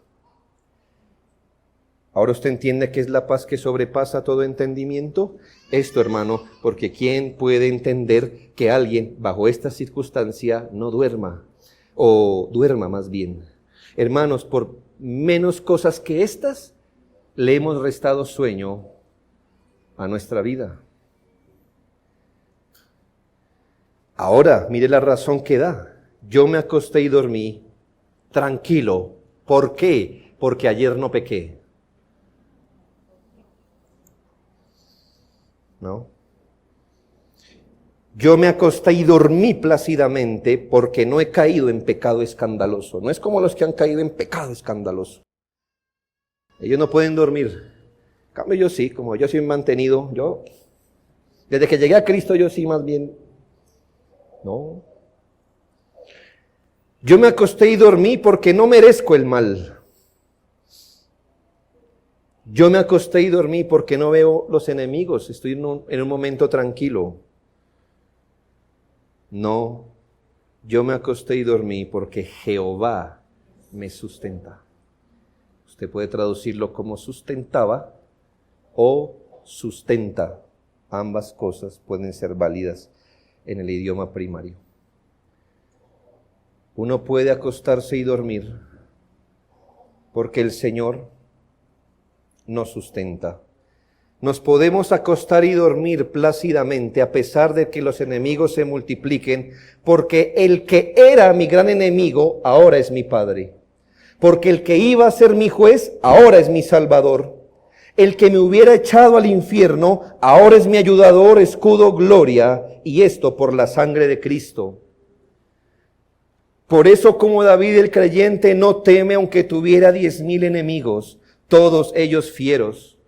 Ahora usted entiende que es la paz que sobrepasa todo entendimiento. Esto, hermano, porque ¿quién puede entender que alguien bajo esta circunstancia no duerma? O duerma más bien. Hermanos, por menos cosas que estas, le hemos restado sueño a nuestra vida. Ahora, mire la razón que da. Yo me acosté y dormí tranquilo. ¿Por qué? Porque ayer no pequé. ¿No? Yo me acosté y dormí plácidamente porque no he caído en pecado escandaloso. No es como los que han caído en pecado escandaloso. Ellos no pueden dormir. En cambio yo sí, como yo soy mantenido, desde que llegué a Cristo yo sí más bien, no. Yo me acosté y dormí porque no merezco el mal. Yo me acosté y dormí porque no veo los enemigos, estoy en un momento tranquilo. No, yo me acosté y dormí porque Jehová me sustenta. Usted puede traducirlo como sustentaba o sustenta. Ambas cosas pueden ser válidas en el idioma primario. Uno puede acostarse y dormir porque el Señor nos sustenta. Nos podemos acostar y dormir plácidamente a pesar de que los enemigos se multipliquen, porque el que era mi gran enemigo ahora es mi Padre. Porque el que iba a ser mi juez ahora es mi Salvador. El que me hubiera echado al infierno ahora es mi ayudador, escudo, gloria, y esto por la sangre de Cristo. Por eso, como David el creyente no teme aunque tuviera 10,000 enemigos, todos ellos fieros.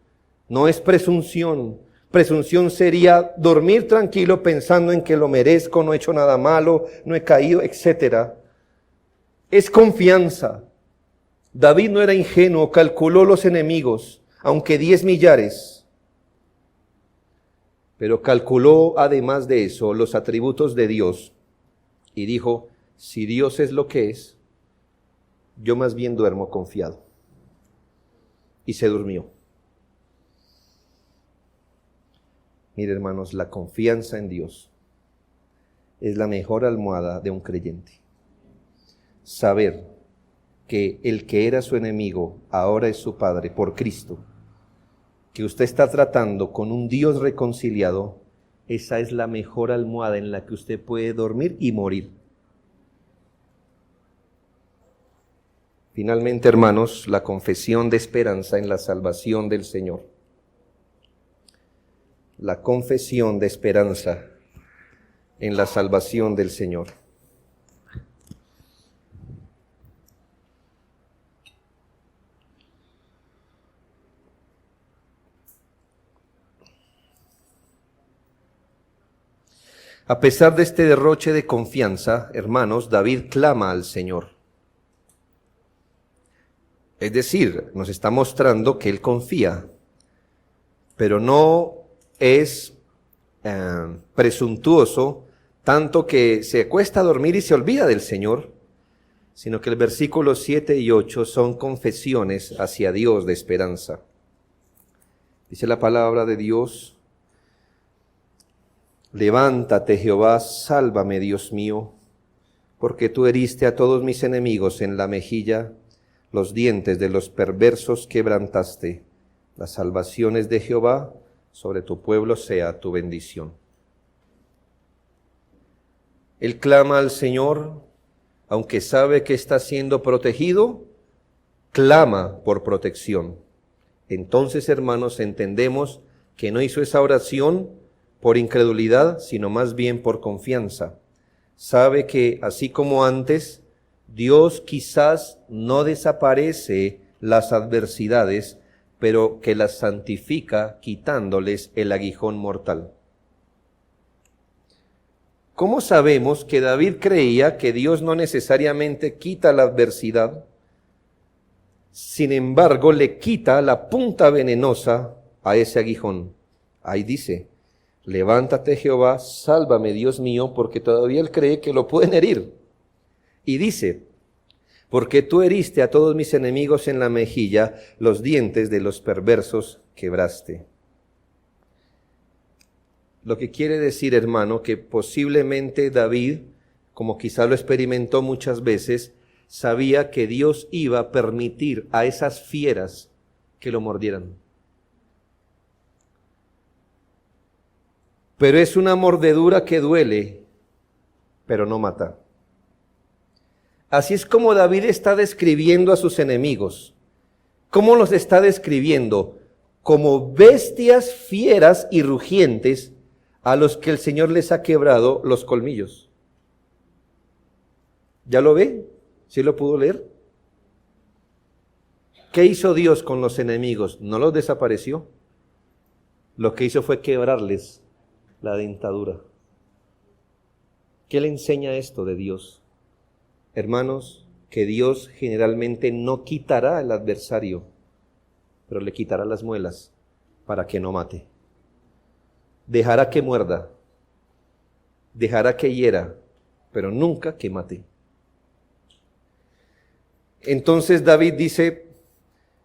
No es presunción. Presunción sería dormir tranquilo pensando en que lo merezco, no he hecho nada malo, no he caído, etc. Es confianza. David no era ingenuo, calculó los enemigos, aunque 10 millares. Pero calculó además de eso los atributos de Dios y dijo, si Dios es lo que es, yo más bien duermo confiado. Y se durmió. Mire, hermanos, la confianza en Dios es la mejor almohada de un creyente. Saber que el que era su enemigo ahora es su padre por Cristo, que usted está tratando con un Dios reconciliado, esa es la mejor almohada en la que usted puede dormir y morir. Finalmente, hermanos, la confesión de esperanza en la salvación del Señor. La confesión de esperanza en la salvación del Señor. A pesar de este derroche de confianza, hermanos, David clama al Señor. Es decir, nos está mostrando que él confía, pero no es presuntuoso tanto que se acuesta a dormir y se olvida del Señor, sino que el versículo 7 y 8 son confesiones hacia Dios de esperanza. Dice la palabra de Dios, levántate Jehová, sálvame Dios mío, porque tú heriste a todos mis enemigos en la mejilla, los dientes de los perversos quebrantaste. Las salvaciones de Jehová sobre tu pueblo sea tu bendición. Él clama al Señor, aunque sabe que está siendo protegido, clama por protección. Entonces, hermanos, entendemos que no hizo esa oración por incredulidad, sino más bien por confianza. Sabe que, así como antes, Dios quizás no desaparece las adversidades, pero que las santifica quitándoles el aguijón mortal. ¿Cómo sabemos que David creía que Dios no necesariamente quita la adversidad? Sin embargo, le quita la punta venenosa a ese aguijón. Ahí dice, levántate Jehová, sálvame Dios mío, porque todavía él cree que lo pueden herir. Y dice, porque tú heriste a todos mis enemigos en la mejilla, los dientes de los perversos quebraste. Lo que quiere decir, hermano, que posiblemente David, como quizá lo experimentó muchas veces, sabía que Dios iba a permitir a esas fieras que lo mordieran. Pero es una mordedura que duele, pero no mata. Así es como David está describiendo a sus enemigos. ¿Cómo los está describiendo? Como bestias fieras y rugientes a los que el Señor les ha quebrado los colmillos. ¿Ya lo ve? ¿Sí lo pudo leer? ¿Qué hizo Dios con los enemigos? No los desapareció. Lo que hizo fue quebrarles la dentadura. ¿Qué le enseña esto de Dios? Hermanos, que Dios generalmente no quitará al adversario, pero le quitará las muelas para que no mate. Dejará que muerda, dejará que hiera, pero nunca que mate. Entonces David dice,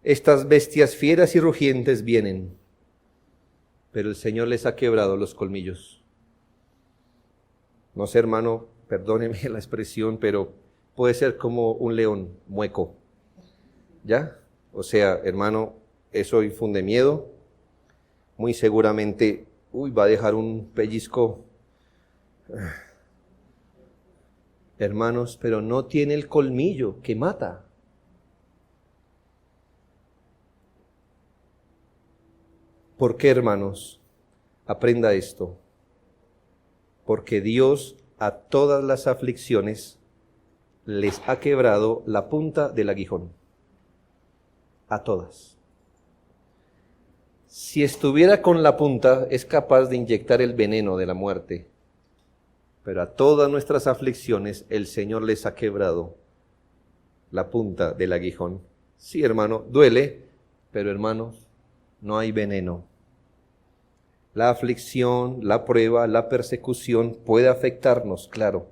estas bestias fieras y rugientes vienen, pero el Señor les ha quebrado los colmillos. No sé, hermano, perdóneme la expresión, pero puede ser como un león mueco, ¿ya? O sea, hermano, eso infunde miedo, muy seguramente, va a dejar un pellizco. Hermanos, pero no tiene el colmillo que mata. ¿Por qué, hermanos? Aprenda esto. Porque Dios a todas las aflicciones les ha quebrado la punta del aguijón. A todas. Si estuviera con la punta, es capaz de inyectar el veneno de la muerte. Pero a todas nuestras aflicciones, el Señor les ha quebrado la punta del aguijón. Sí, hermano, duele, pero hermanos, no hay veneno. La aflicción, la prueba, la persecución puede afectarnos, claro,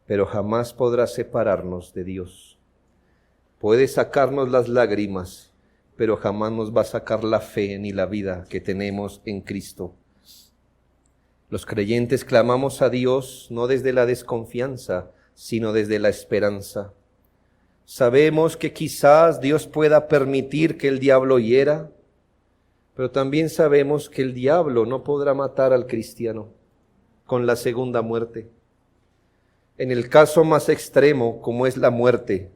pero jamás podrá separarnos de Dios. Puede sacarnos las lágrimas, pero jamás nos va a sacar la fe ni la vida que tenemos en Cristo. Los creyentes clamamos a Dios no desde la desconfianza, sino desde la esperanza. Sabemos que quizás Dios pueda permitir que el diablo hiera, pero también sabemos que el diablo no podrá matar al cristiano con la segunda muerte. En el caso más extremo, como es la muerte,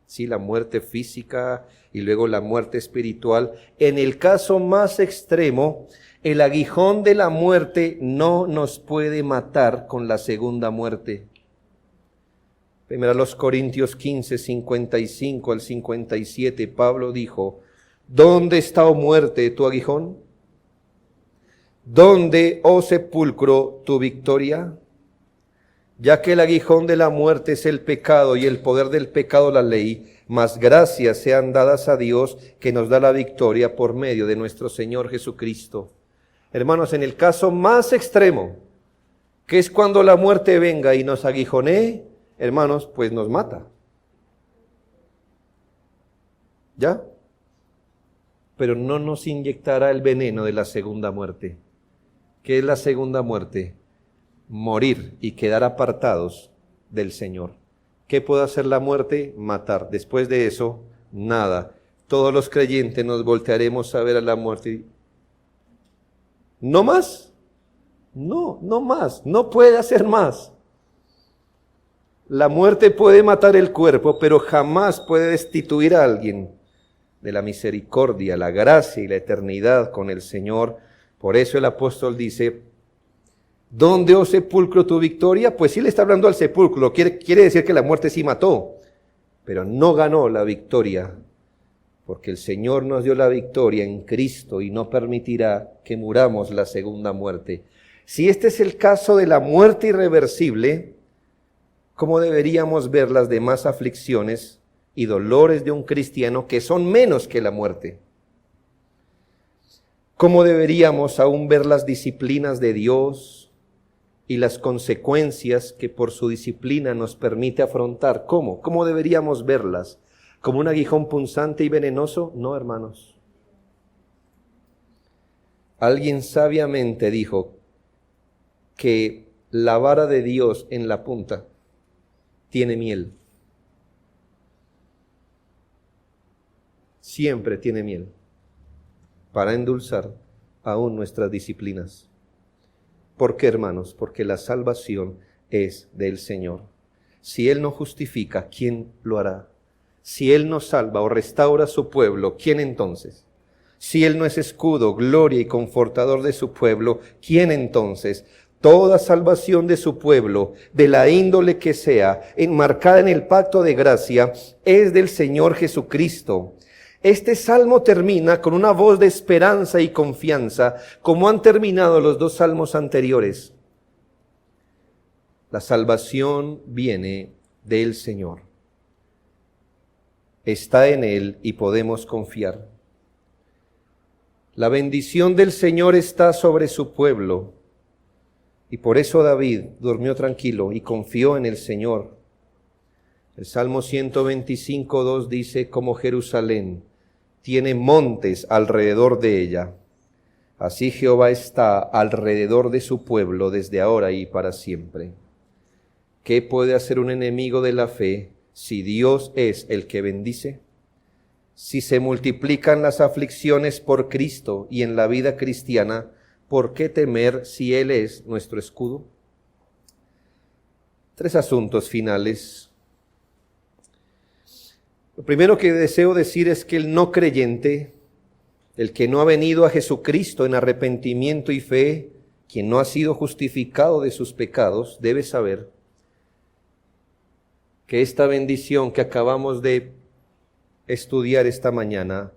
sí, la muerte física y luego la muerte espiritual, en el caso más extremo, el aguijón de la muerte no nos puede matar con la segunda muerte. Primero los Corintios 15, 55 al 57, Pablo dijo, ¿dónde está, oh muerte, tu aguijón? ¿Dónde, oh sepulcro, tu victoria? Ya que el aguijón de la muerte es el pecado y el poder del pecado la ley, mas gracias sean dadas a Dios que nos da la victoria por medio de nuestro Señor Jesucristo. Hermanos, en el caso más extremo, que es cuando la muerte venga y nos aguijonee, hermanos, pues nos mata. ¿Ya? Pero no nos inyectará el veneno de la segunda muerte. ¿Qué es la segunda muerte? Morir y quedar apartados del Señor. ¿Qué puede hacer la muerte? Matar. Después de eso, nada. Todos los creyentes nos voltearemos a ver a la muerte. ¿No más? No, no más. No puede hacer más. La muerte puede matar el cuerpo, pero jamás puede destituir a alguien de la misericordia, la gracia y la eternidad con el Señor. Por eso el apóstol dice, ¿dónde, oh sepulcro, tu victoria? Pues sí le está hablando al sepulcro, quiere decir que la muerte sí mató, pero no ganó la victoria, porque el Señor nos dio la victoria en Cristo y no permitirá que muramos la segunda muerte. Si este es el caso de la muerte irreversible, ¿cómo deberíamos ver las demás aflicciones y dolores de un cristiano que son menos que la muerte? ¿Cómo deberíamos aún ver las disciplinas de Dios y las consecuencias que por su disciplina nos permite afrontar? ¿Cómo? ¿Cómo deberíamos verlas? ¿Como un aguijón punzante y venenoso? No, hermanos. Alguien sabiamente dijo que la vara de Dios en la punta tiene miel. Siempre tiene miel para endulzar aún nuestras disciplinas. ¿Por qué, hermanos? Porque la salvación es del Señor. Si Él no justifica, ¿quién lo hará? Si Él no salva o restaura a su pueblo, ¿quién entonces? Si Él no es escudo, gloria y confortador de su pueblo, ¿quién entonces? Toda salvación de su pueblo, de la índole que sea, enmarcada en el pacto de gracia, es del Señor Jesucristo. Este salmo termina con una voz de esperanza y confianza, como han terminado los dos salmos anteriores. La salvación viene del Señor. Está en Él y podemos confiar. La bendición del Señor está sobre su pueblo. Y por eso David durmió tranquilo y confió en el Señor. El Salmo 125:2 dice, como Jerusalén tiene montes alrededor de ella, así Jehová está alrededor de su pueblo desde ahora y para siempre. ¿Qué puede hacer un enemigo de la fe si Dios es el que bendice? Si se multiplican las aflicciones por Cristo y en la vida cristiana, ¿por qué temer si Él es nuestro escudo? 3 asuntos finales. Lo primero que deseo decir es que el no creyente, el que no ha venido a Jesucristo en arrepentimiento y fe, quien no ha sido justificado de sus pecados, debe saber que esta bendición que acabamos de estudiar esta mañana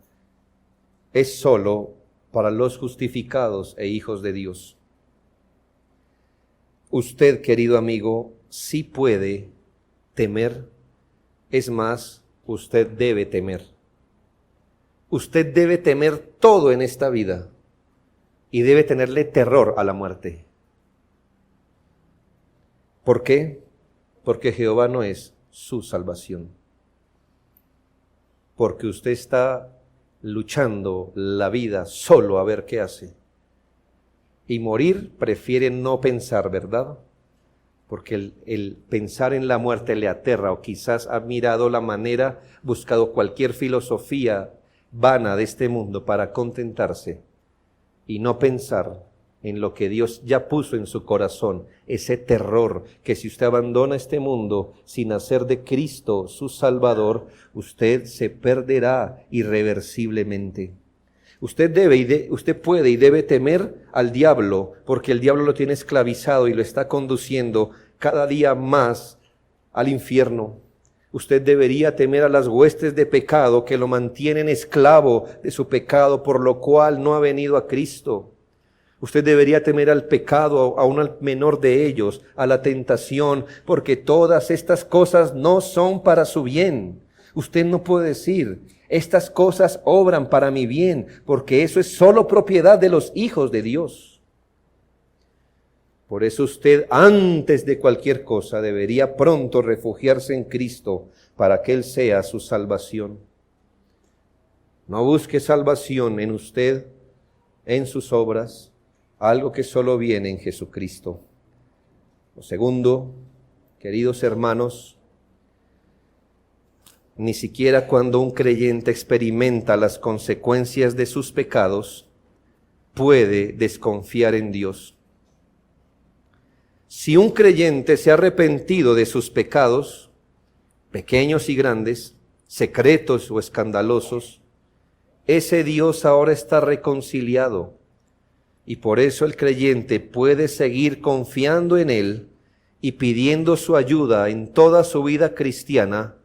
es solo para los justificados e hijos de Dios. Usted, querido amigo, sí puede temer. Es más, usted debe temer. Usted debe temer todo en esta vida y debe tenerle terror a la muerte. ¿Por qué? Porque Jehová no es su salvación. Porque usted está luchando la vida solo a ver qué hace. Y morir prefiere no pensar, ¿verdad? Porque el pensar en la muerte le aterra, o quizás ha mirado la manera, buscado cualquier filosofía vana de este mundo para contentarse y no pensar en lo que Dios ya puso en su corazón, ese terror que si usted abandona este mundo sin hacer de Cristo su Salvador, usted se perderá irreversiblemente. Usted puede y debe temer al diablo, porque el diablo lo tiene esclavizado y lo está conduciendo cada día más al infierno. Usted debería temer a las huestes de pecado que lo mantienen esclavo de su pecado, por lo cual no ha venido a Cristo. Usted debería temer al pecado, aún al menor de ellos, a la tentación, porque todas estas cosas no son para su bien. Usted no puede decir, estas cosas obran para mi bien, porque eso es solo propiedad de los hijos de Dios. Por eso usted, antes de cualquier cosa, debería pronto refugiarse en Cristo para que Él sea su salvación. No busque salvación en usted, en sus obras, algo que solo viene en Jesucristo. Lo segundo, queridos hermanos, ni siquiera cuando un creyente experimenta las consecuencias de sus pecados, puede desconfiar en Dios. Si un creyente se ha arrepentido de sus pecados, pequeños y grandes, secretos o escandalosos, ese Dios ahora está reconciliado. Y por eso el creyente puede seguir confiando en Él y pidiendo su ayuda en toda su vida cristiana,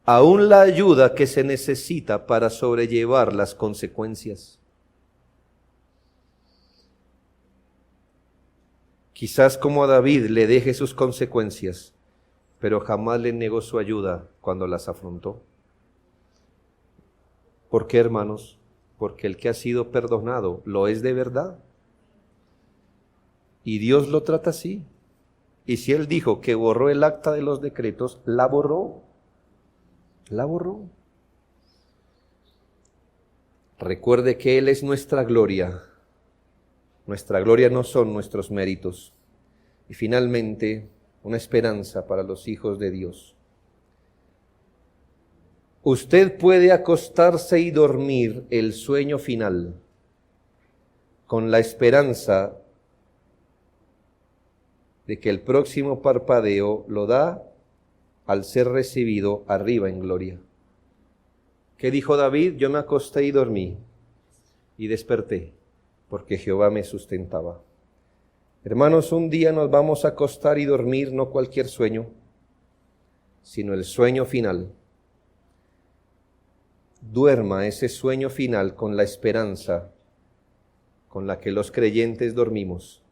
aún la ayuda que se necesita para sobrellevar las consecuencias. Quizás como a David le deje sus consecuencias, pero jamás le negó su ayuda cuando las afrontó. ¿Por qué, hermanos? Porque el que ha sido perdonado lo es de verdad. Y Dios lo trata así. Y si Él dijo que borró el acta de los decretos, la borró. La borró. Recuerde que Él es nuestra gloria. Nuestra gloria no son nuestros méritos. Y finalmente, una esperanza para los hijos de Dios. Usted puede acostarse y dormir el sueño final con la esperanza de que el próximo parpadeo lo da al ser recibido arriba en gloria. ¿Qué dijo David? Yo me acosté y dormí y desperté, porque Jehová me sustentaba. Hermanos, un día nos vamos a acostar y dormir, no cualquier sueño, sino el sueño final. Duerma ese sueño final con la esperanza con la que los creyentes dormimos,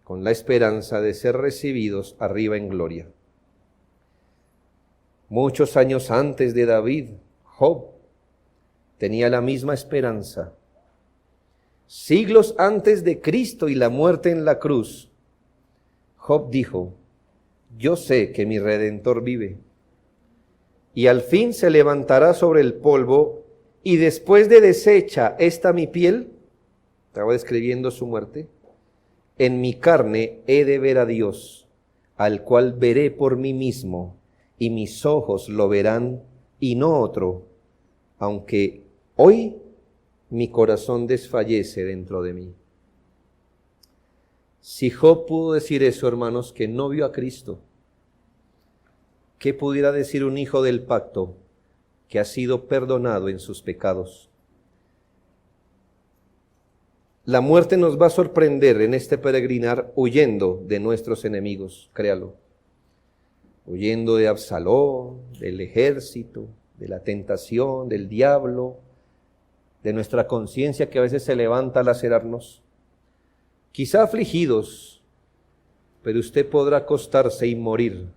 con la esperanza de ser recibidos arriba en gloria. Muchos años antes de David, Job tenía la misma esperanza. Siglos antes de Cristo y la muerte en la cruz, Job dijo, yo sé que mi Redentor vive, y al fin se levantará sobre el polvo, y después de deshecha esta mi piel, estaba describiendo su muerte, en mi carne he de ver a Dios, al cual veré por mí mismo, y mis ojos lo verán, y no otro, aunque hoy mi corazón desfallece dentro de mí. Si Job pudo decir eso, hermanos, que no vio a Cristo, ¿qué pudiera decir un hijo del pacto que ha sido perdonado en sus pecados? La muerte nos va a sorprender en este peregrinar huyendo de nuestros enemigos, créalo. huyendo de Absalón, del ejército, de la tentación, del diablo, de nuestra conciencia que a veces se levanta a lacerarnos. Quizá afligidos, pero usted podrá acostarse y morir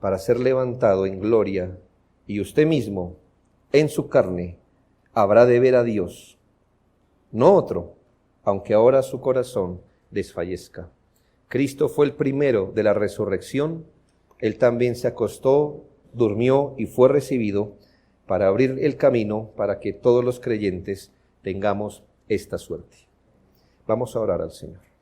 para ser levantado en gloria, y usted mismo, en su carne, habrá de ver a Dios, no otro, aunque ahora su corazón desfallezca. Cristo fue el primero de la resurrección. Él también se acostó, durmió y fue recibido para abrir el camino para que todos los creyentes tengamos esta suerte. Vamos a orar al Señor.